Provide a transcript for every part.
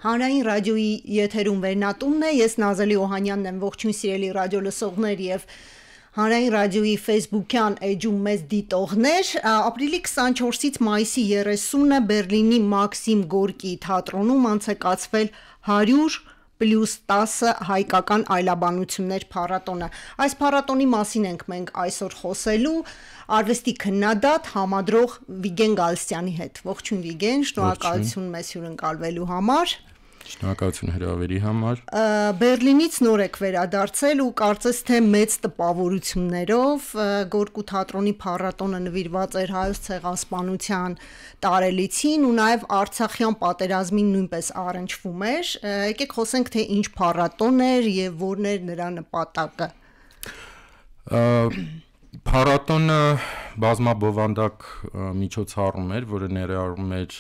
Հանրային ռադիոյի եթերում վերնատունն է, ես Նազելի Օհանյանն եմ, ողջույն սիրելի ռադիո լսողներ եւ Հանրային ռադիոյի Facebook-յան էջում մեզ դիտողներ, ապրիլի 24-ից մայիսի 30-ը Բերլինի Մաքսիմ Գորկի թատրոնում անցկացվել 100+10 հայկական այլաբանություններ փառատոնը։ Այս փառատոնի մասին ենք մենք այսօր խոսելու արվեստի քննադատ համադրող Վիգեն Գալստյանի հետ։ Ողջույն Վիգեն, շնորհակալություն մեզ հյուրընկալվելու համար։ Շնորհակալություն հրավերի համար։ Բերլինից նոր եք վերադարձել ու կարծես թե մեծ տպավորություններով Գորկու թատրոնի փառատոնը նվիրված էր հայոց ցեղասպանության տարելիցին ու նաև Արցախյան պատերազմին նույնպես առնչվում էր։ Եկեք խոսենք թե ինչ փառատոն էր եւ որն էր նրա նպատակը։ Փառատոնը բազմաբովանդակ միջոցառում էր, որը ներառում էր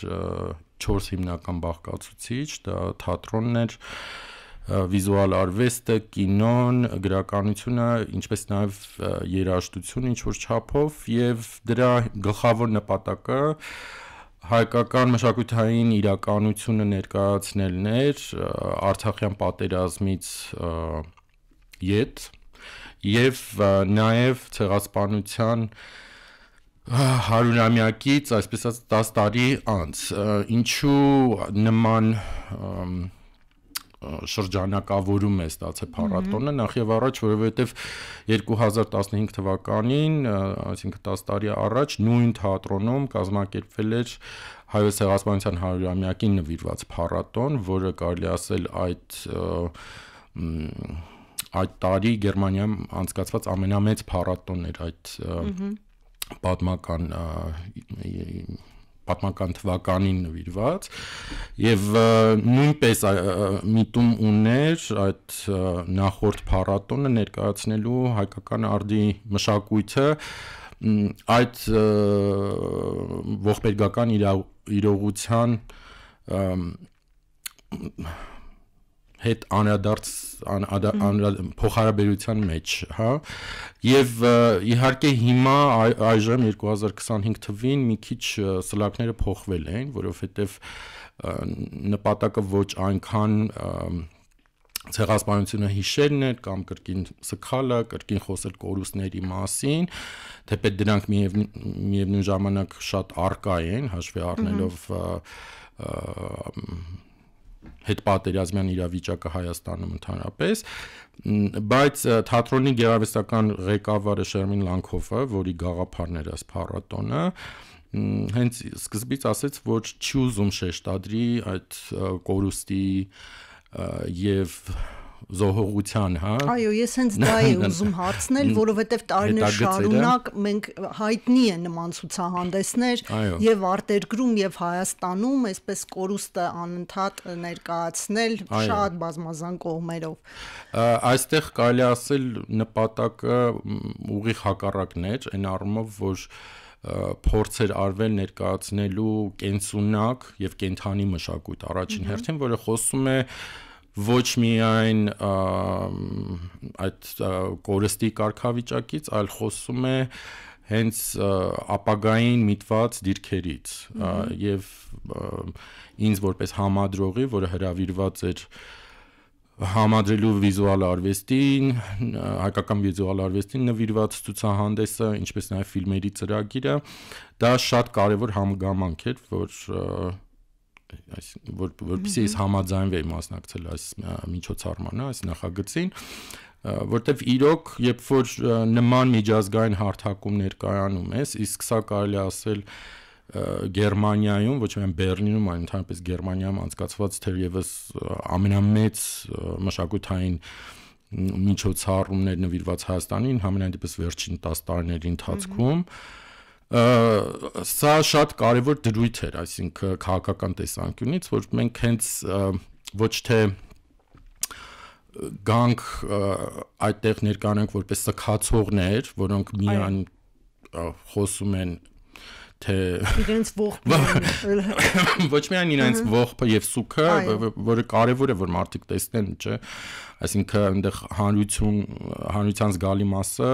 4 հիմնական բաղկացուցիչ, դա թատրոնն էր, վիզուալ արվեստը, կինոն, գրականությունը, ինչպես նաև երաժշտությունը ինչ-որ չափով եւ դրա գլխավոր նպատակը հայկական մշակութային իրականությունը ներկայացնելն էր Արցախյան պատերազմից յետ եւ նաև ցեղասպանության 100-ամյակից, այսպես ասած 10 տարի անց, ինչու նման շրջանակավորում է ստացել փառատոնը, նախ եւ առաջ, որովհետեւ 2015 թվականին, այսինքն 10 տարի առաջ, նույն թատրոնում կազմակերպվել էր հայոց ցեղասպանության 100-ամյակին նվիրված փառատոն, որը կարելի ասել այդ տարի Գերմանիայում անցկացված ամենամեծ փառատոնն էր այդ պատմական թվականին նվիրված եւ նույնպես միտում ուներ այդ նախորդ փառատոնը ներկայացնելու հայկական արդի մշակույթը այդ ողբերգական իրողության հետ փոխհարաբերության մեջ, հա, եւ իհարկե հիմա այժմ 2025 թվին մի քիչ սլակները փոխվել են, որովհետեւ նպատակը ոչ այնքան ցեղասպանությունը հիշելն է կամ կրկին սքալը, կրկին խոսել կորուստների մասին, թեպետ դրանք միևնույն ժամանակ շատ առկա են, հաշվի առնելով հետպատերազմյան իրավիճակը Հայաստանում ընդհանրապես, բայց թատրոնի գեղարվեստական ղեկավարը Շերմին Լանքոֆը, որի գաղափարն էր այս փառատոնը, հենց սկզբից ասեց, որ չի ուզում շեշտադրի այդ կորուստի եւ զոհողության, հա։ Այո, ես հենց դա էի ուզում հարցնել, որովհետև տարիներ շարունակ մենք հայտնի է նման ցուցահանդեսներ եւ արտերկրում եւ Հայաստանում, այսպես կորուստը անընդհատ ներկայացնել շատ բազմազան կողմերով։ Այստեղ կարելի ասել նպատակը ուղիղ հակառակն էր, այն առումով, որ փորձեր արվել ներկայացնելու կենսունակ եւ կենթանի մշակույթ առաջին հերթին, որը խոսում է ոչ միայն այդ կորստի կարգավիճակից, այլ խոսում է հենց ապագային միտված դիրքերից եւ ինձ որպես համադրողի, որը հրավիրված էր համադրելու վիզուալ արվեստին, հայկական վիզուալ արվեստին նվիրված ցուցահանդեսը, ինչպես նաեւ ֆիլմերի ծրագիրը, դա շատ կարեւոր համագամանք էր, որպեսզի ես համաձայնվեի մասնակցել այս միջոցառմանը, այս նախագծին, որտեվ իրոք, երբ որ նման միջազգային հարթակում ներկայանում ես, իսկ սա կարելի ասել Գերմանիայում, ոչ միայն Բերլինում, այլ ընդհանրապես Գերմանիայում անցկացված թերևս ամենամեծ մշակութային միջոցառումներ նվիրված Հայաստանին, համենայն դեպս վերջին 10 տարիների ընթացքում սա շատ կարևոր դրույթ էր, այսինքն քաղաքական տեսանկյունից, որ մենք հենց ոչ թե գանք այդտեղ ներկայանանք որպես սքացողներ, որոնք միայն խոսում են թե իրենց ողբը ոչ միայն իրենց ողբը եւ սուքը, որը կարեւոր է որ մարդիկ տեսնեն, չէ, այսինքն այնտեղ հանրության զգալի մասը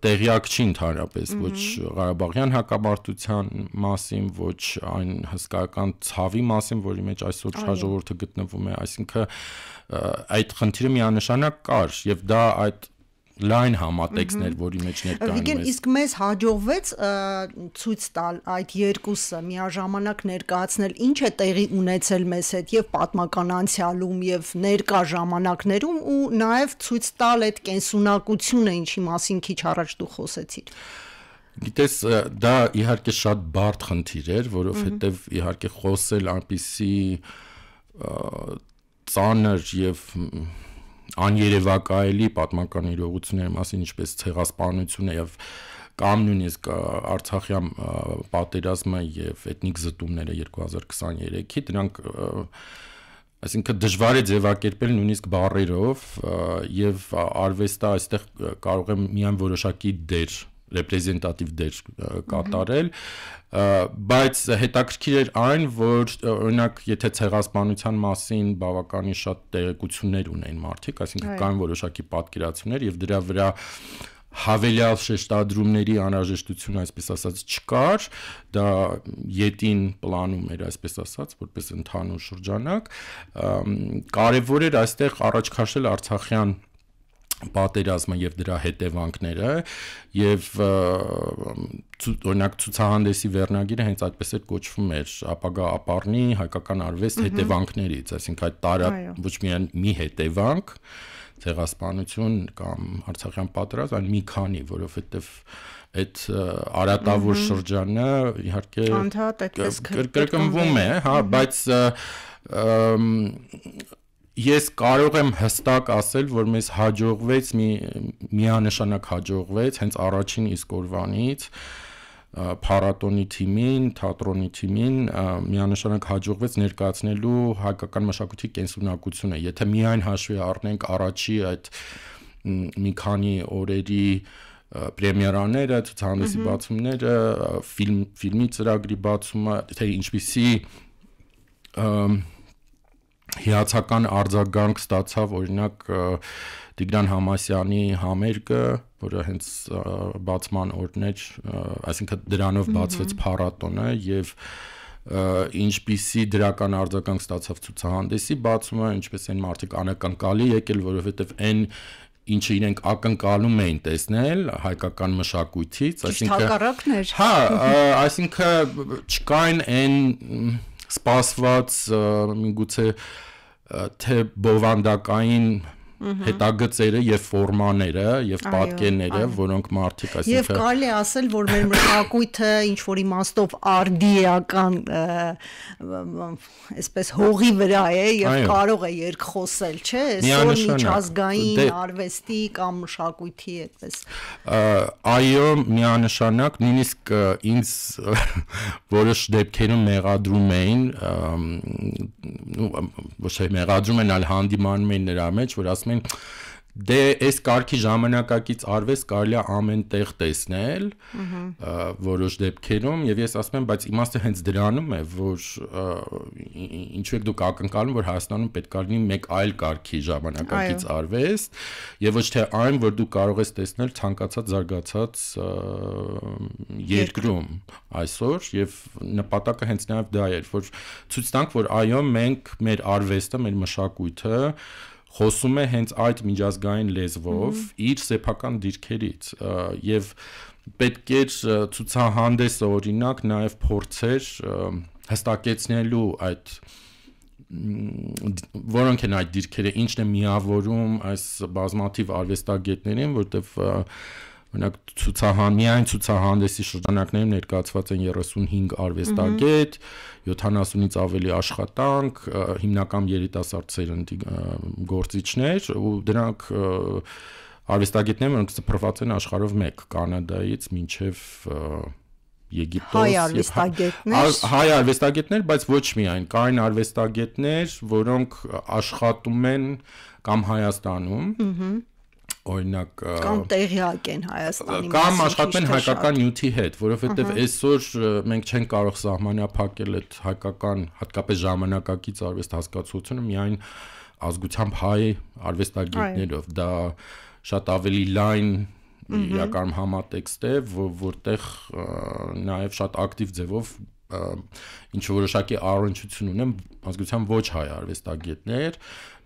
տեղյակ չի ընդհանրապես ոչ Ղարաբաղյան հակամարտության մասին, ոչ այն հսկայական ցավի մասին, որի մեջ այսօր ժողովուրդը գտնվում է, այսինքն այդ խնդիրը միանշանակ կար եւ դա այդ լայն համատեքստներ, որի մեջ ներկայանում է։ Իսկ մեզ հաջողվեց ցույց տալ այդ երկուսը միաժամանակ ներկայացնել, ինչ է տեղի ունեցել մեզ հետ եւ պատմական անցյալում եւ ներկա ժամանակներում ու նաեւ ցույց տալ այդ կենսունակությունը, ինչի մասին քիչ առաջ դու խոսեցիր։ Գիտես, դա իհարկե շատ բարդ խնդիր էր, որովհետեւ իհարկե խոսել այնպիսի ծանր եւ աներևակայելի պատմական իրողությունների մասին, ինչպես ցեղասպանությունը եւ կամ նույնիսկ Արցախյան պատերազմը եւ էթնիկ զտումները 2023-ի դրանք այսինքն դժվար է ձևակերպել նույնիսկ բառերով եւ արվեստը այստեղ կարող է միայն որոշակի դեր ռեպրեզենտատիվ դեր կատարել, բայց հետաքրքիր էր այն, որ օրինակ եթե ցեղասպանության մասին բավականին շատ տեղեկություններ ունեն մարդիկ, այսինքն կան որոշակի պատկերացումներ եւ դրա վրա հավելյալ շեշտադրումների անհրաժեշտություն, այսպես ասած, չկար, դա յետին պլանում էր, այսպես ասած, որպես ընդհանուր շրջանակ, կարևոր էր այստեղ առաջ քաշել Արցախյան պատերազմը եւ դրա հետևանքները եւ օրինակ ցուցահանդեսի վերնագիրը հենց այդպես էր կոչվում էր ապագա ապառնի հայկական արվեստ հետևանքներից, այսինքն այդ տարա ոչ միայն մի հետևանք ցեղասպանություն կամ Արցախյան պատերազմ, այլ մի քանի, որովհետեւ այդ արատավոր շրջանը իհարկե կրկնվում է, հա, բայց ես կարող եմ հստակ ասել, որ մեզ հաջողվեց միանշանակ հաջողվեց հենց առաջին իսկ օրվանից փառատոնի թիմին, թատրոնի թիմին միանշանակ հաջողվեց ներկայացնելու հայկական մշակույթի կենսունակությունը, եթե միայն հաշվի առնենք առաջի այդ մի քանի օրերի պրեմիերաները, ցուցահանդեսի բացումները, ֆիլմի ծրագրի բացումը, թե ինչպիսի հիացական արձագանք ստացավ օրինակ Տիգրան Համասյանի համերգը, որը հենց բացման օրն էր, այսինքն դրանով բացվեց փառատոնը եւ ինչպիսի դրական արձագանք ստացավ ցուցահանդեսի բացումը, ինչպես են մարդիկ անակնկալի եկել, որովհետեւ այն ինչը իրենք ակնկալում էին տեսնել հայկական մշակույթից, այսինքն հա, այսինքն չկային այն սպասված միգուցե թե բովանդակային հետագծերը եւ ֆորմաները եւ պատկերները, որոնք մարդիկ այսինքն եւ կարելի ասել, որ մեր մշակույթը ինչ որ իմաստով արդիական այսպես հողի վրա է եւ կարող է երկխոսել, չէ՞, այսօր միջազգային արվեստի կամ մշակույթի այդպես այո, միանշանակ նույնիսկ ինձ որոշ դեպքերում մեղադրում էին ոչ թե մեղադրում են, այլ հանդիմանում են նրա մեջ, որ ասում դե այս կարգի ժամանակակից արվեստ կարելի է ամեն տեղ տեսնել որոշ դեպքերում եւ ես ասում եմ բայց իմաստը հենց դրանում է որ ինչու եք դուք ակնկալում որ Հայաստանում պետք է լինի մեկ այլ կարգի ժամանակակից արվեստ եւ ոչ թե այն որ դու կարող ես տեսնել ցանկացած զարգացած երկրում այսօր եւ նպատակը հենց նաեւ դա էր որ ցույց տանք որ այո մենք մեր արվեստը մեր մշակույթը խոսում է հենց այդ միջազգային լեզվով իր սեփական դիրքերից եւ պետք է ցուցահանդեսը օրինակ նաեւ փորձեր հստակեցնելու այդ որոնք են այդ դիրքերը ինչն է միավորում այս բազմաթիվ արվեստագետներին որտեվ օրինակ միայն ցուցահանդեսի շրջանակներում ներկայացված են 35 արվեստագետ, 70-ից ավելի աշխատանք, հիմնական երիտասարդ սերնդի գործիչներ ու դրանք արվեստագետներ, որոնք ծփռված են աշխարհով մեկ, Կանադայից մինչև Եգիպտոս հայ արվեստագետներ, բայց ոչ միայն, կային արվեստագետներ, որոնք աշխատում են կամ Հայաստանում օրինակ կամ տեղյակ են Հայաստանի կամ աշխատում են հայկական նյութի հետ, որովհետև այսօր մենք չենք կարող սահմանափակել այդ հայկական, հատկապես ժամանակակից արվեստ հասկացությունը միայն ազգությամբ հայ արվեստագետներով, դա շատ ավելի լայն իրականում համատեքստ է, որտեղ նաև շատ ակտիվ ձևով ինչ որոշակի առնչություն ունեն ազգության ոչ հայ արվեստագետներ,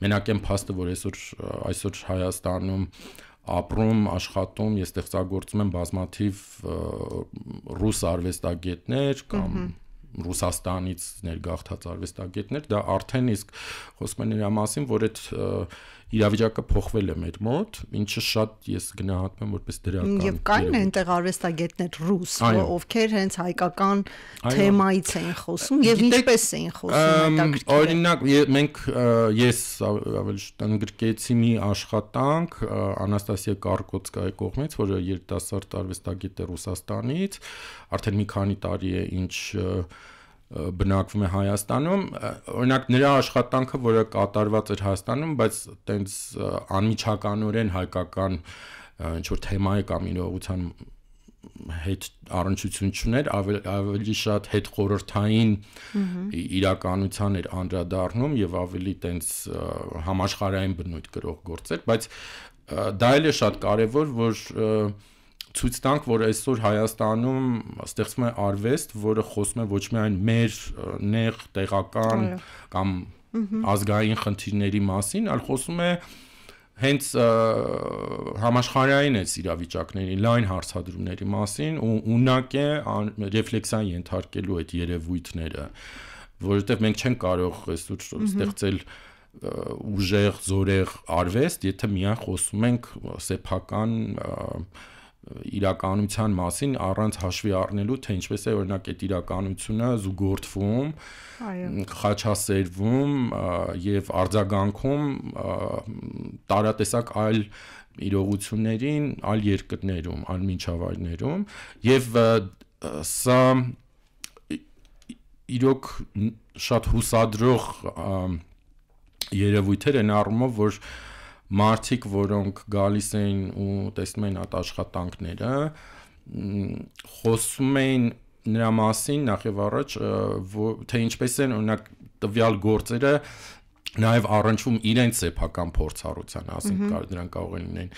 մենակ այն փաստը, որ այսօր Հայաստանում ապրում, աշխատում եւ ստեղծագործում են բազմաթիվ ռուս արվեստագետներ կամ Ռուսաստանից ներգաղթած արվեստագետներ, դա արդեն իսկ խոսում են նրա մասին, որ այդ իրավիճակը փոխվել է մեր մոտ, ինչը շատ ես գնահատում եմ որպես դրական։ Եվ կային այնտեղ արվեստագետներ ռուս, ովքեր հենց հայկական թեմայից էին խոսում եւ ինչպես էին խոսում այդ։ Օրինակ մենք ես ավելի ընդգրկեցի մի աշխատանք Անաստասիա Կարկոցկայի կողմից, որը երիտասարդ արվեստագետ է Ռուսաստանից, արդեն մի քանի տարի է ինչ բնակվում է Հայաստանում, օրինակ նրա աշխատանքը, որը կատարված էր Հայաստանում, բայց տենց անմիջականորեն հայկական ինչ-որ թեմայի կամ իրողության հետ առնչություն չուներ, ավելի շատ հետ խորհրդային իրականության էր անդրադառնում եւ ավելի տենց համաշխարհային բնույթ կրող գործեր, բայց դա էլ է շատ կարեւոր, որ ցույց տանք, որ այսօր Հայաստանում ստեղծվում է արվեստ, որը խոսում է ոչ միայն մեր նեղ տեղական կամ ազգային խնդիրների մասին, այլ խոսում է հենց համաշխարհային այս իրավիճակների լայն հարցադրումների մասին ու ունակ է ռեֆլեքսիան ենթարկելու այդ երևույթները, որովհետև մենք չենք կարող այսօր ստեղծել ուժեղ, զորեղ արվեստ, եթե միայն խոսում ենք սեփական իրականության մասին առանց հաշվի առնելու, թե ինչպես է օրինակ այդ իրականությունը զուգորդվում, խաչասերվում եւ արձագանքում տարատեսակ այլ իրողություններին, այլ երկրներում, այլ միջավայրներում եւ սա իրոք շատ հուսադրող երևույթեր են առումով, որ մարդիկ, որոնք գալիս էին ու տեսնում էին այդ աշխատանքները, խոսում էին նրա մասին նախ եւ առաջ, թե ինչպես են օրինակ տվյալ գործերը նաեւ առնչվում իրենց սեփական փորձառության, ասենք դրանք կարող են լինեն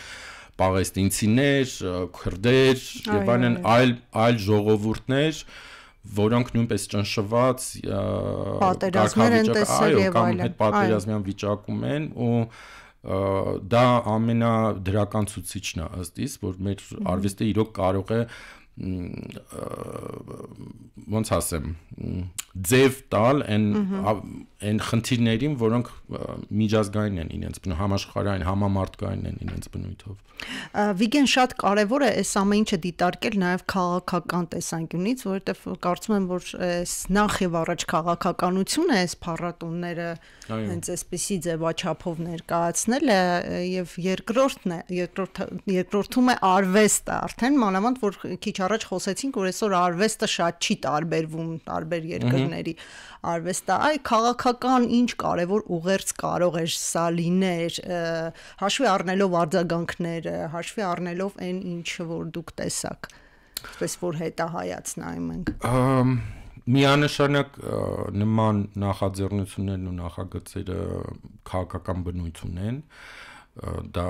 պաղեստինցիներ, քրդեր եւ այլ ժողովուրդներ, որոնք նույնպես ճնշված պատերազմներ են տեսել եւ այլն, պատերազմյան վիճակում են ու դա ամենադրական ցուցիչն է ըստ իս, որ մեր արվեստը իրոք կարող է ոնց ասեմ ձև տալ այն խնդիրներին, որոնք միջազգային են իրենց բնույթով, համաշխարհային, համամարտկային են իրենց բնույթով։ Վիգեն, շատ կարևոր է այս ամեն ինչը դիտարկել նաև քաղաքական տեսանկյունից, որովհետև կարծում եմ, որ նախ եւ առաջ քաղաքականությունը այս փառատոնները հենց այսպիսի ձևաչափով ներկայացնել է եւ երկրորդում է արվեստը, արդեն մանավանդ որ քիչ առաջ խոսեցինք, որ այսօր արվեստը շատ չի տարբերվում տարբեր երկրների արվեստը, այ քաղաքական ինչ կարևոր ուղերձ կարող է սա լիներ, հաշվի առնելով արձագանքները, հաշվի առնելով այն ինչը որ դուք տեսաք, այսպես որ հետահայաց նայում ենք։ Միանշանակ նման նախաձեռնություններն ու նախագծերը քաղաքական բնույթ ունեն, դա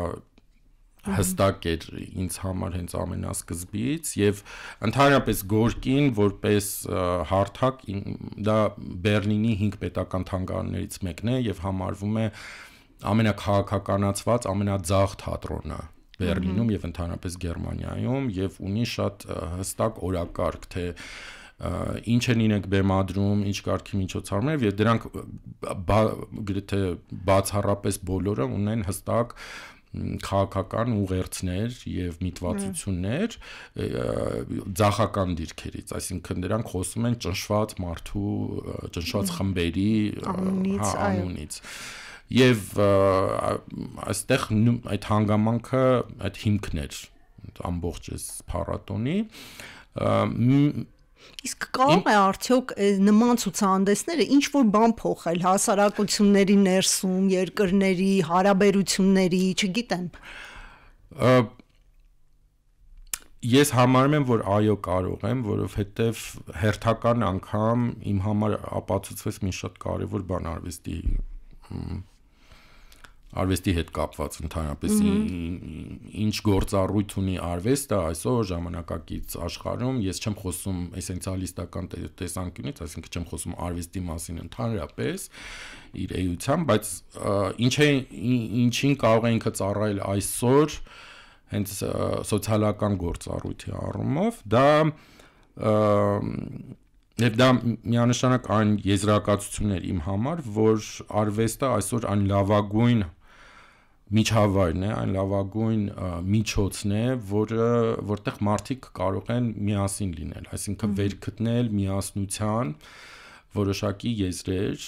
հստակ էր ինձ համար հենց ամենասկզբից եւ ընդհանրապես Գորկին որպես հարթակ դա Բեռլինի 5 պետական թանգարաններից մեկն է եւ համարվում է ամենակաղաքականացված, ամենաձախ թատրոնը Բեռլինում եւ ընդհանրապես Գերմանիայում եւ ունի շատ հստակ օրակարգ, թե ինչ են իրենք բեմադրում, ինչ կարգի միջոցառումներ եւ դրանք գրեթե բացառապես բոլորը ունեն հստակ քաղաքական ուղերձներ եւ միտվածություններ ձախական դիրքերից, այսինքն դրանք խոսում են ճնշված մարդու, ճնշված խմբերի անունից։ Եվ այստեղ այդ հանգամանքը, այդ հիմքն էր ամբողջ այս փառատոնի։ Իսկ կարող է արդյոք նման ցուցահանդեսները ինչ որ բան փոխել հասարակությունների ներսում, երկրների հարաբերությունների, չգիտեմ։ Ես համարում եմ, որ այո կարող եմ, որովհետև հերթական անգամ իմ համար ապացուցվեց մի շատ կարևոր բան արվեստի արվեստի հետ կապված ընդհանրապես ինչ գործառույթ ունի արվեստը այսօր ժամանակակից աշխարհում, ես չեմ խոսում էսենցիալիստական տեսանկյունից, այսինքն չեմ խոսում արվեստի մասին ընդհանրապես իր էությամբ, բայց ինչին կարող է ինքը ծառայել այսօր հենց սոցիալական գործառույթի առումով, Եվ դա միանշանակ այն եզրակացություններ իմ համար, որ արվեստը այսօր այն լավագույն միջավայրն է, այն լավագույն միջոցն է, որտեղ մարդիկ կարող են միասին լինել, այսինքն վեր գտնել միասնության որոշակի եզրեր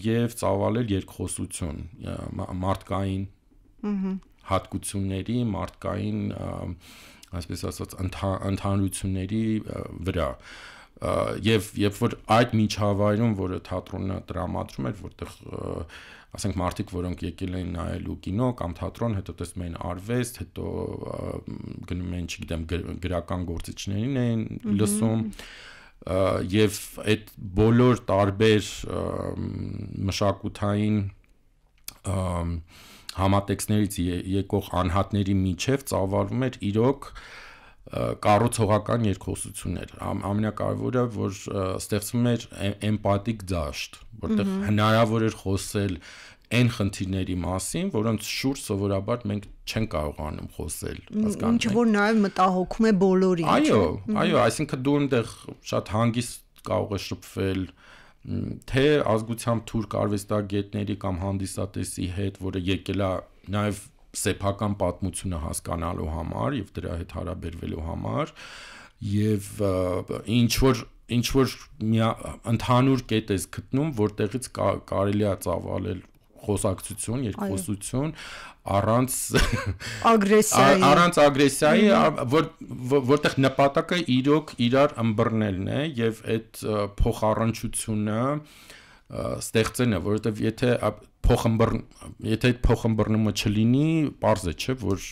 եւ ծավալել երկխոսություն մարդկային հատկությունների, մարդկային, այսպես ասած, ընդհանրությունների վրա Եվ երբ որ այդ միջավայրում, որը թատրոնը տրամադրում էր, որտեղ ասենք մարդիկ, որոնք եկել էին նայելու կինո կամ թատրոն, հետո տեսնում էին արվեստ, հետո գնում էին, չգիտեմ, գրական գործիչներին էին լսում եւ այդ բոլոր տարբեր մշակութային համատեքստներից եկող անհատների միջև ծավալվում էր իրոք կառուցողական երկխոսություններ ամենակարևորը որ ստեղծվում էր էմպաթիկ դաշտ որտեղ հնարավոր էր խոսել այն խնդիրների մասին որոնց շուրջ սովորաբար մենք չենք կարողանում խոսել հասկանալ ինչ որ նաև մտահոգում է բոլորին այո այսինքն դու այնտեղ շատ հանգիստ կարող ես շփվել թե ազգությամբ թուրք արվեստագետների կամ հանդիսատեսի հետ որը եկել է նաև սեփական պատմությունը հասկանալու համար եւ դրա հետ հարաբերվելու համար եւ ինչ որ ընդհանուր կետ ես գտնում որտեղից կարելի է ծավալել խոսակցություն, երկխոսություն առանց ագրեսիայի որտեղ նպատակը իրոք իրար ըմբռնելն է եւ այդ փոխառնչությունը ստեղծելն է, որովհետեւ եթե այդ փոխըմբռնումը չլինի, պարզ է, չէ, որ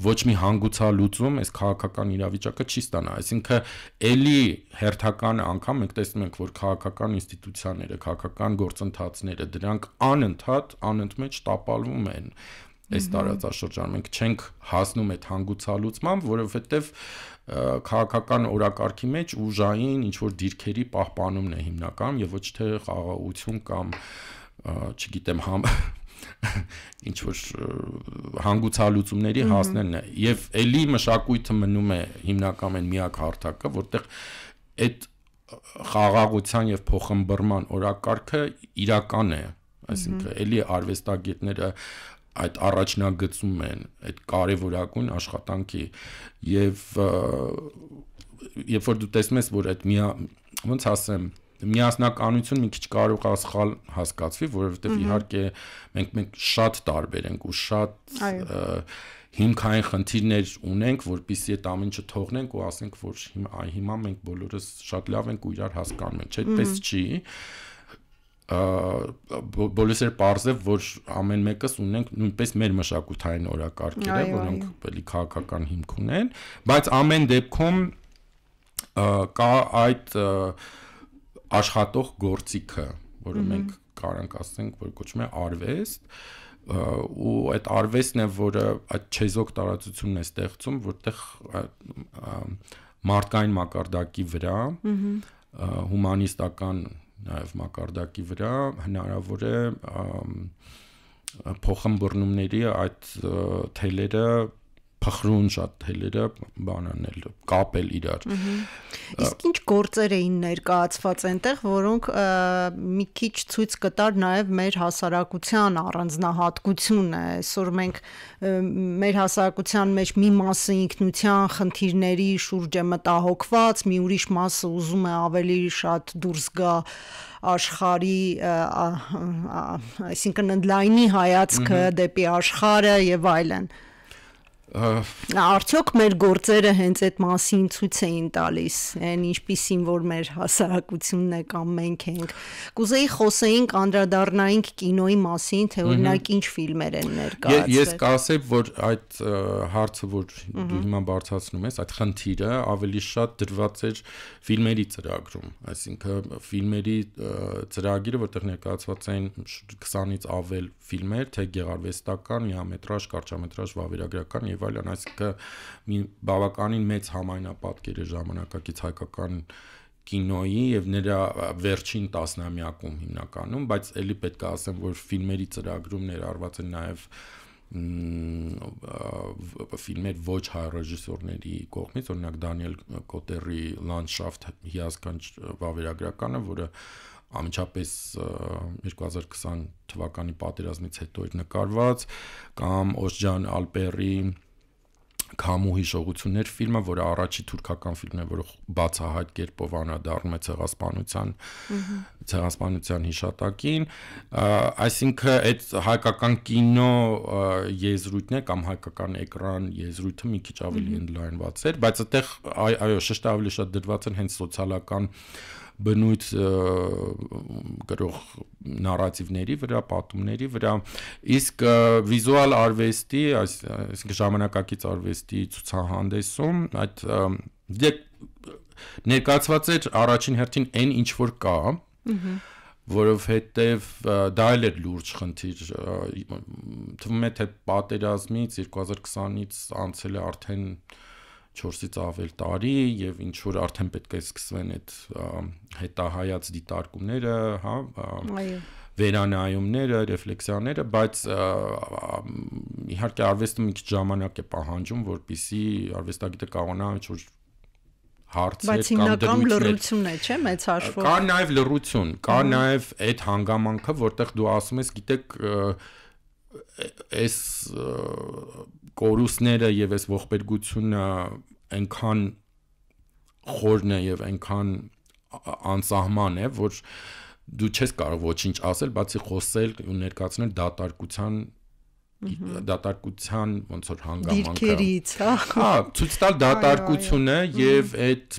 ոչ մի հանգուցալուծում այս քաղաքական իրավիճակը չի ստանա, այսինքն էլի հերթական անգամ մենք տեսնում ենք, որ քաղաքական ինստիտուցիաները, քաղաքական գործընթացները դրանք անընդմեջ տապալվում են այս տարածաշրջանում, մենք չենք հասնում այդ հանգուցալուծման, որովհետև քաղաքական օրակարգի մեջ ուժային ինչ-որ դիրքերի պահպանումն է հիմնական եւ ոչ թե խաղաղություն կամ չգիտեմ ինչ որ հանգուցալուծումների հասնելն է եւ էլի մշակույթը մնում է հիմնական միակ հարթակը որտեղ այդ խաղաղության եւ փոխըմբռնման օրակարգը իրական է այսինքն էլի արվեստագետները այդ առաջնագծում են այդ կարևորագույն աշխատանքի եւ երբ որ դու տեսնում ես որ այդ ոնց ասեմ միասնականություն մի քիչ կարող է սխալ հասկացվի, որովհետև իհարկե մենք շատ տարբեր ենք ու շատ հիմքային խնդիրներ ունենք, որպեսզի այդ ամենը թողնենք ու ասենք, որ հիմա մենք բոլորս շատ լավ ենք ու իրար հասկանում ենք, չէ՞, այդպես չի։ Բոլորս էլ պարզ է, որ ամեն մեկս ունենք նույնպես մեր մշակութային օրակարգերը, որոնք էլի քաղաքական հիմք ունեն, բայց ամեն դեպքում կա այդ աշխատող գործիքը, որը մենք կարանք ասենք, որ կոչվում է արվեստ, ու այդ արվեստն է, որը այդ չեզոք տարածությունն է ստեղծում, որտեղ մարդկային մակարդակի վրա, հումանիստական նաև մակարդակի վրա հնարավոր է փոխըմբռնումների այդ թելերը փխրուն շատ թելերը բանանել, կապել իրար։ Իսկ ինչ գործեր էին ներկայացված այնտեղ, որոնք մի քիչ ցույց կտար նաև մեր հասարակության առանձնահատկությունը։ Այսօր մենք մեր հասարակության մեջ մի մասը ինքնության խնդիրների շուրջ է մտահոգված, մի ուրիշ մասը ուզում է ավելի շատ դուրս գա աշխարհի, այսինքն ընդլայնի հայացքը դեպի աշխարհը եւ այլն։ Արդյոք մեր գործերը հենց այդ մասին ցույց էին տալիս, այն ինչպիսին որ մեր հասարակությունն է կամ մենք ենք։ Կուզեի խոսեինք անդրադառնայինք կինոյի մասին, թե օրինակ ինչ ֆիլմեր են ներկայացվել։ Ես կասեմ, որ այդ հարցը, որ դու հիմա բարձրացնում ես, այդ խնդիրը ավելի շատ դրված էր ֆիլմերի ծրագրում, այսինքն ֆիլմերի ծրագիրը, որտեղ ներկայացված էին 20-ից ավել ֆիլմեր, թե գեղարվեստական, միամետրաժ, կարճամետրաժ, վավերագրական եւ այլն, այսինքն մի բավականին մեծ համայնապատկեր է ժամանակակից հայկական կինոյի եւ նրա վերջին տասնամյակում հիմնականում, բայց ելի պետք է ասեմ, որ ֆիլմերի ծրագրում ներառված են նաեւ ֆիլմեր ոչ հայ ռեժիսորների կողմից, օրինակ Դանիել Կոտերի Լանդշաֆտ հիասքանչ վավերագրականը, որը ամենչապես 2020 թվականի պատերազմից հետո էր նկարված, կամ Օժջան Ալպերի Քամու հիշողություններ ֆիլմը, որը առաջի թուրքական ֆիլմն է, որը բացահայտ կերպով անդրադառնում է ցեղասպանության հիշատակին, այսինքն այդ հայկական կինո եզրույթն է կամ հայկական էկրան եզրույթը մի քիչ ավելի ընդլայնված էր, բայց այդտեղ այո, շեշտը ավելի շատ դրված են հենց սոցիալական բնույթ գրող նարատիվների վրա, պատումների վրա, իսկ վիզուալ արվեստի, այսինքն ժամանակակից արվեստի ցուցահանդեսում այդ ներկայացված էր առաջին հերթին այն ինչ որ կա, որովհետև դա էլ էր լուրջ խնդիր, թվում է թե պատերազմից 2020-ից անցել է արդեն 4-ից ավել տարի եւ ինչ որ արդեն պետք է սկսվեն այդ հետահայաց դիտարկումները, հա, վերանայումները, ռեֆլեքսիաները, բայց իհարկե արվեստը մի քիչ ժամանակ է պահանջում, որպեսզի արվեստագետը կարողանա ինչ որ հարցեր կամ դրույթներ լրություն է, չէ՞, մեծ հաշվով։ Կա նաեւ լրություն, կա նաեւ այդ հանգամանքը, որտեղ դու ասում ես, գիտեք, այս կորուստները եւ այս ողբերգությունը այնքան խորն է եւ այնքան անսահման է, որ դու չես կարող ոչինչ ասել, բացի խոսել ու ներկայացնել դատարկության ոնց որ հանգամանքը դիրքերից, հա, ցույց տալ դատարկությունը եւ այդ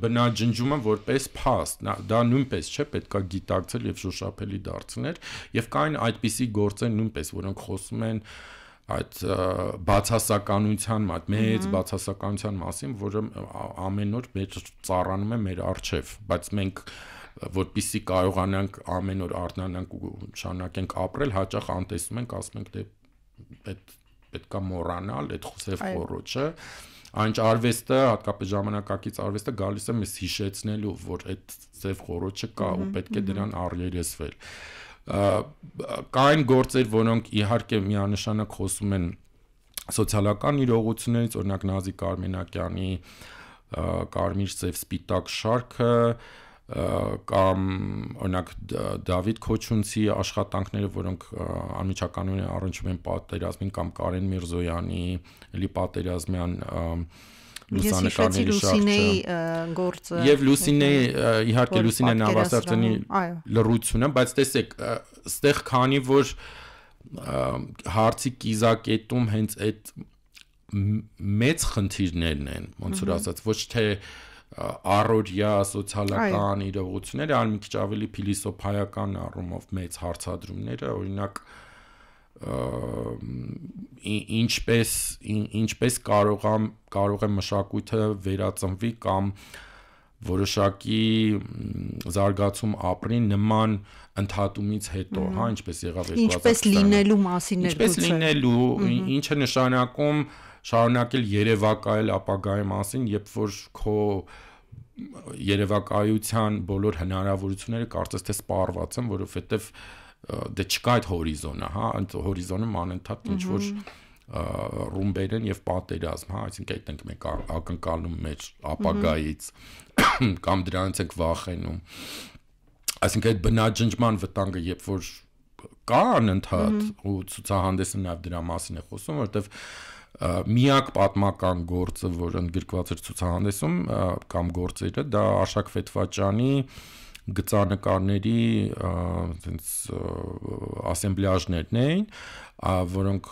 բնաջնջումը որպես փաստ, դա նույնպես չէ, պետքա գիտակցել եւ շոշափելի դարձնել, եւ կային այդպիսի գործեր նույնպես, որոնք խոսում են այդ բացասականության, այդ մեծ բացասականության մասին, որը ամեն օր մեր ծառանում է մեր առջև, բայց մենք որպեսզի կարողանանք ամեն օր արթնանանք ու շարունակենք ապրել, հաճախ անտեսում ենք, ասում ենք դե պետքա մոռանալ այդ սև խոռոչը, այնչ արվեստը, հատկապես ժամանակակից արվեստը գալիս է մեզ հիշեցնելու, որ այդ սև խոռոչը կա ու պետք է դրան առերեսվել։ Կային գործեր, որոնք իհարկե միանշանակ խոսում են սոցիալական իրողություններից, օրինակ Նազիկ Արմենակյանի Կարմիր սև սպիտակ շարքը, կամ օրինակ Դավիթ Քոչունցի աշխատանքները, որոնք անմիջականորեն առնչվում են պատերազմին, կամ Կարեն Միրզոյանի էլի պատերազմյան լուսանկարների շարժը գործը եւ Լուսինեի իհարկե Լուսինե Նավասարդյանի լրությունը, բայց տեսեք, այստեղ քանի որ հարցի կիզակետում հենց այդ մեծ խնդիրներն են, ոնց որ ասած, ոչ թե առօրյա սոցիալական իրողությունները, այլ մի քիչ ավելի փիլիսոփայական առումով մեծ հարցադրումները, օրինակ ինչպես կարող է մշակույթը վերածնվի կամ որոշակի զարգացում ապրի նման ընդհատումից հետո, հա, ինչպես եղավ 2020-ը։ Ինչպես լինելու մասին էր գուցե։ Ինչպես լինելու, ինչը նշանակում շարունակել երևակայել ապագայի մասին, երբ որ քո երևակայության բոլոր հնարավորությունները կարծես թե սպառված են, որովհետև դե չկա այդ հորիզոնը, հա, այդ հորիզոնը անընդհատ ինչ որ ռումբեր են եւ պատերազմ, հա, այսինքն այդ ենք մենք ակնկալում մեր ապագայից կամ դրանից ենք վախենում, այսինքն այդ բնաջնջման վտանգը երբ որ կա անընդհատ ու ցուցահանդեսը նաեւ դրա մասին է խոսում, որովհետեւ միակ պատմական գործը, որը ընդգրկված էր ցուցահանդեսում կամ գործերը, դա Արշակ Ֆեթվաճյանի գծանկարների ասեմբլյաժներն էին, որոնք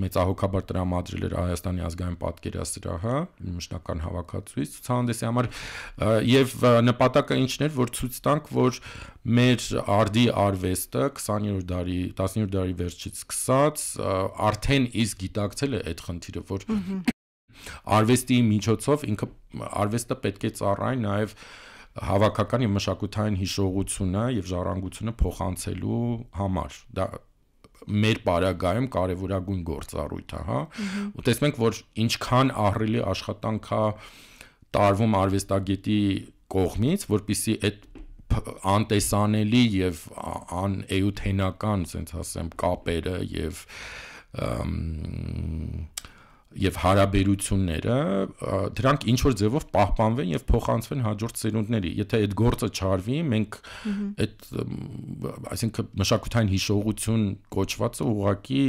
մեծահոգաբար տրամադրել էր Հայաստանի ազգային պատկերասրահը, մշտական հավաքածուից ցուցահանդեսի համար, եւ նպատակը ինչն էր, որ ցույց տանք, որ մեր արդի արվեստը 19-րդ դարի վերջից սկսած արդեն իսկ գիտակցել է այդ խնդիրը, որ արվեստի միջոցով ինքը արվեստը պետք է ծառայի նաեւ հավաքական եւ մշակութային հիշողությունը եւ ժառանգությունը փոխանցելու համար։ Դա մեր պարագայում կարևորագույն գործառույթ է, հա։ Ու տեսնում ենք, որ ինչքան ահռելի աշխատանք է տարվում արվեստագետի կողմից, որպեսզի այդ անտեսանելի եւ անէութենական, ասենց ասեմ, կապերը եւ հարաբերությունները դրանք ինչ որ ձևով պահպանվեն եւ փոխանցվեն հաջորդ սերունդների։ Եթե այդ գործը չարվի, մենք այդ այսինքն մշակութային հիշողություն կոչվածը ուղղակի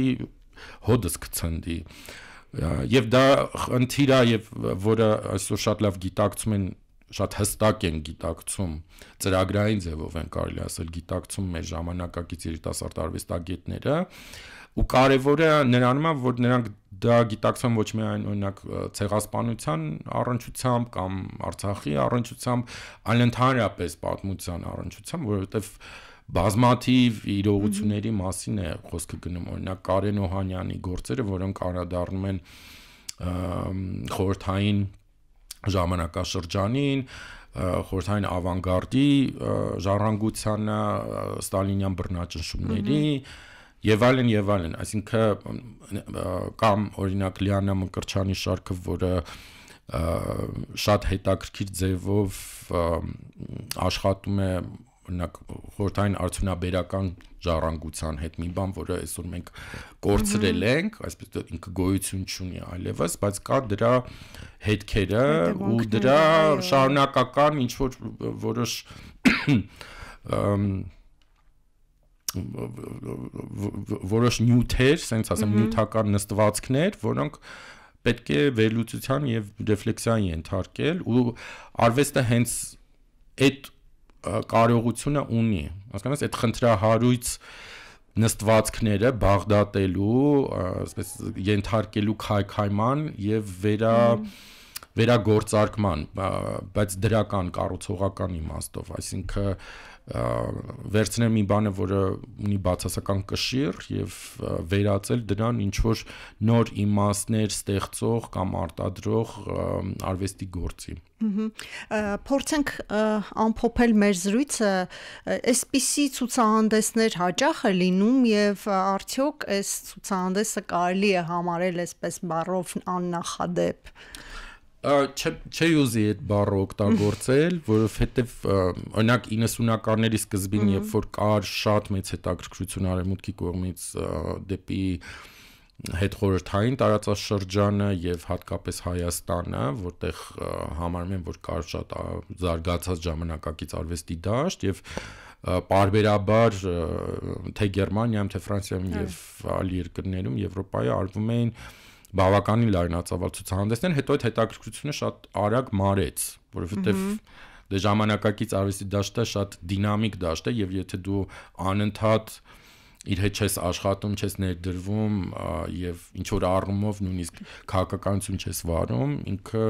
հոդս կցնդի։ Եվ դա խնդիր է, եւ որը այսօր շատ լավ գիտակցում են, շատ հստակ են գիտակցում, ծրագրային ձևով են կարելի ասել գիտակցում մեր ժամանակակից երիտասարդ արվեստագետները, ու կարևորը նրանում է, որ նրանք դա գիտակցում ոչ միայն օրինակ ցեղասպանության առնչությամբ կամ Արցախի առնչությամբ, այլ ընդհանրապես պատմության առնչությամբ, որովհետև բազմաթիվ իրողությունների մասին է խոսքը գնում, օրինակ Կարեն Օհանյանի գործերը, որոնք անդրադառնում են խորհրդային ժամանակաշրջանին, խորհրդային ավանգարդի ժառանգությանը, ստալինյան բռնաճնշումների եւ այլն, այսինքն կամ օրինակ Լիանա Մկրտչյանի շարքը, որը շատ հետաքրքիր ձևով աշխատում է օրինակ խորհրդային արդյունաբերական ժառանգության հետ, մի բան, որը այսօր մենք կորցրել ենք, այսպես ինքը գոյություն չունի այլևս, բայց կա դրա հետքերը ու դրա շարունակական ինչ որ որոշ որոշ նյութեր, ասենք ասեմ, նյութական նստվածքներ, որոնք պետք է վերլուծության եւ ռեֆլեքսիայի ենթարկել, ու արվեստը հենց այդ կարողությունը ունի, հասկանաս, այդ խնդրահարույց նստվածքները բաղդատելու, ասես ենթարկելու քայքայման եւ վերագործարկման, բայց դրական կառուցողական իմաստով, այսինքն վերցնել մի բանը, որը ունի բացասական կշիռ եւ վերածել դրան ինչ որ նոր իմաստներ ստեղծող կամ արտադրող արվեստի գործի։ Փորձենք ամփոփել մեր զրույցը, այսպիսի ցուցահանդեսներ հաճախ է լինում եւ արդյոք այս ցուցահանդեսը կարելի է համարել այսպես բառով աննախադեպ։ Չէ ուզի այդ բառը օգտագործել, որովհետև օրինակ 90-ականների սկզբին, երբ որ կար շատ մեծ հետաքրքրություն արևմուտքի կողմից դեպի հետխորհրդային տարածաշրջանը եւ հատկապես Հայաստանը, որտեղ համարում են, որ կար շատ զարգացած ժամանակակից արվեստի դաշտ եւ պարբերաբար թե Գերմանիայում, թե Ֆրանսիայում եւ այլ երկրներում Եվրոպայի արվում էին բավականին լայնածավալ ցուցահանդեսներ, հետո այդ հետաքրքրությունը շատ արագ մարեց, որովհետև դե ժամանակակից արվեստի դաշտը շատ դինամիկ դաշտ է եւ եթե դու անընդհատ իր հետ չես աշխատում, չես ներդրվում եւ ինչ որ առումով նույնիսկ քաղաքականություն չես վարում, ինքը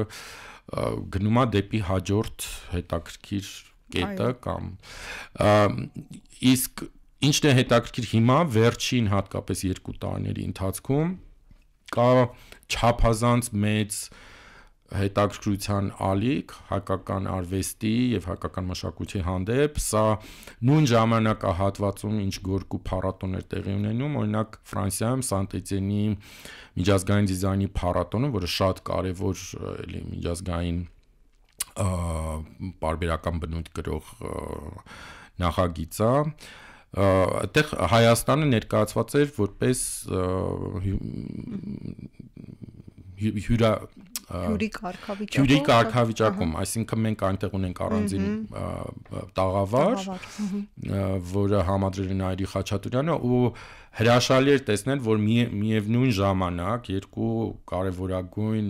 գնում է դեպի հաջորդ հետաքրքիր կետը կամ իսկ ինչն է հետաքրքիր հիմա վերջին հատկապես 2 տարիների ընթացքում կա չափազանց մեծ հետաքրքրության ալիք հայկական արվեստի եւ հայկական մշակույթի հանդեպ, սա նույն ժամանակահատվածում ինչ գորգու փառատոներ տեղի ունենում, օրինակ Ֆրանսիայում Սանտ-Էտիենի միջազգային դիզայնի փառատոնը, որը շատ կարեւոր էլի միջազգային պարբերական բնույթ կրող նախագիծ է, այդտեղ Հայաստանը ներկայացված էր որպես հյուրի կարգավիճակում, այսինքն մենք այնտեղ ունենք առանձին տաղավար, որը համադրել է Նայիրի Խաչատուրյանը, ու հրաշալի էր տեսնել, որ միևնույն ժամանակ երկու կարևորագույն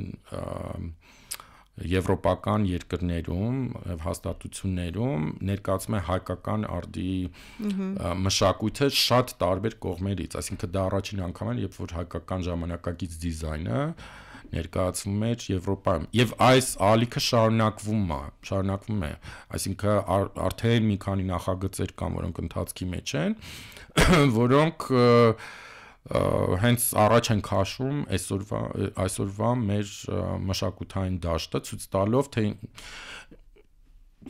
եվրոպական երկրներում եւ հաստատություններում ներկայացում է հայկական արդի մշակույթը շատ տարբեր կողմերից, այսինքն դա առաջին անգամն է, երբ որ հայկական ժամանակակից դիզայնը ներկայացվում էր Եվրոպայում եւ այս ալիքը շարունակվում է, այսինքն արդեն մի քանի նախագծեր կան, որոնք ընթացքի մեջ են, որոնք հենց առաջ են քաշում այսօրվա մեր մշակութային դաշտը ցույց տալով թե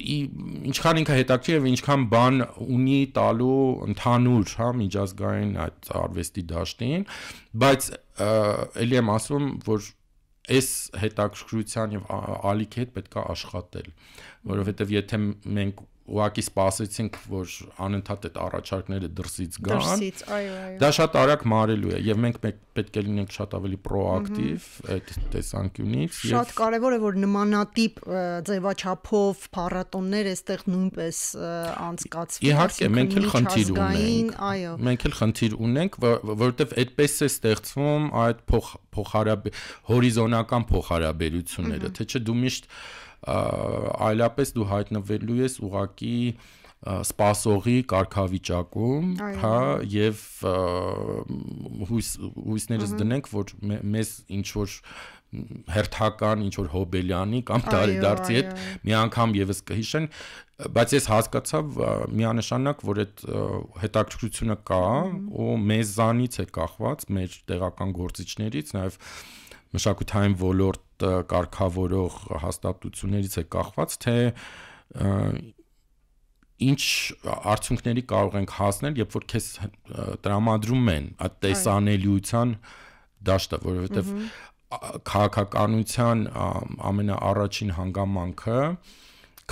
ինչքան ինքը հետաքրքիր եւ ինչքան բան ունի տալու ընդհանուր, հա, միջազգային այդ արվեստի դաշտին, բայց ելի եմ ասում, որ այս հետաքրքրության եւ ալիքի հետ պետք է աշխատել, որովհետեւ եթե մենք ուղղակի սպասեցինք, որ անընդհատ այդ առաջարկները դրսից գան, դա շատ արագ մարելու է եւ մենք պետք է լինենք շատ ավելի պրոակտիվ այդ տեսանկյունից Շատ կարեւոր է որ նմանատիպ ձևաչափով փառատոններ այստեղ նույնպես անցկացվի Իհարկե, մենք էլ խնդիր ունենք, որովհետեւ այդպես է ստեղծվում այդ հորիզոնական փոխհարաբերությունները, թե չէ դու միշտ այլապես դու հայտնվելու ես ուղակի սպասողի կարգավիճակում, հա, եւ հույսներս դնենք, որ մեզ ինչ որ հերթական ինչ որ հոբելյանի կամ տարեդարձի հետ մի անգամ եւս կհիշեն, բայց ես հասկացա միանշանակ, որ այդ հետաքրքրությունը կա ու մեզանից է կախված, մեր տեղական գործիչներից, նաեւ մշակութային ոլորտ կարգավորող հաստատություններից է կախված, թե ինչ արդյունքների կարող ենք հասնել, երբ որ քեզ տրամադրում են այդ տեսանելիության դաշտը, որովհետև քաղաքականության ամենաառաջին հանգամանքը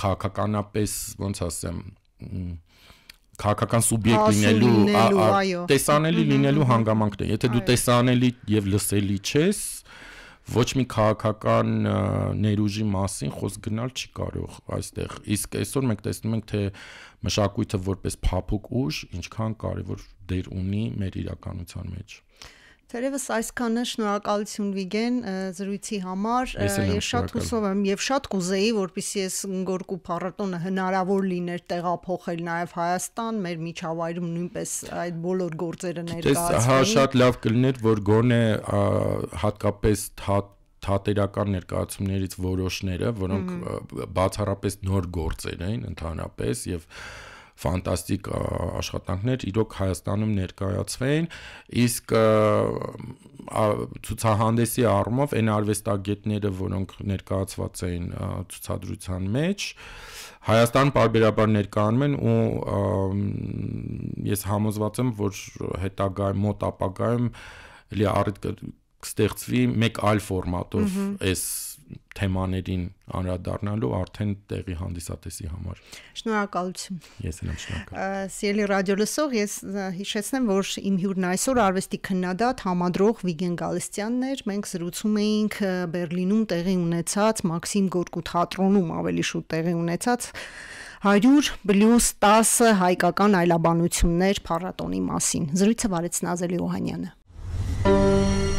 քաղաքականապես, ոնց ասեմ, քաղաքական սուբյեկտ լինելու, տեսանելի լինելու հանգամանքն է։ Եթե դու տեսանելի եւ լսելի չես, ոչ մի քաղաքական ներուժի մասին խոսք գնալ չի կարող այստեղ։ Իսկ այսօր մենք տեսնում ենք, թե մշակույթը որպես փափուկ ուժ ինչքան կարևոր դեր ունի մեր իրականության մեջ։ Թերևս այսքանը շնորհակալություն Վիգեն զրույցի համար։ Ես շատ հուսով եմ եւ շատ կուզեի, որպեսզի այս Գորկու փառատոնը հնարավոր լիներ տեղափոխել նաեւ Հայաստան, մեր միջավայրում նույնպես այդ բոլոր գործերը ներկայացվեն։ Հա, շատ լավ կլիներ, որ գոնե հատկապես թատերական ներկայացումներից որոշները, որոնք բացառապես նոր գործեր են ընդհանրապես եւ ֆանտաստիկ աշխատանքներ իրոք Հայաստանում ներկայացվեն, իսկ ցուցահանդեսի առումով այն արվեստագետները, որոնք ներկայացված էին ցուցադրության մեջ, Հայաստան պարբերաբար ներկայանում են ու ես համոզված եմ, որ հետագայում մոտ ապագայում էլի առիթ կստեղծվի մեկ այլ ֆորմատով այս թեմաներին անդրադառնալու արդեն տեղի հանդիսատեսի համար։ Շնորհակալություն։ Ես եմ շնորհակալ։ Սիրելի ռադիոլսող, ես հիշեցնեմ, որ իմ հյուրն այսօր արվեստի քննադատ համադրող Վիգեն Գալստյանն էր։ Մենք զրուցում էինք Բերլինում տեղի ունեցած Մաքսիմ Գորկու թատրոնում ավելի շուտ տեղի ունեցած 100+10 հայկական այլաբանություններ փառատոնի մասին։ Զրույցը վարեց Նազելի Օհանյանը։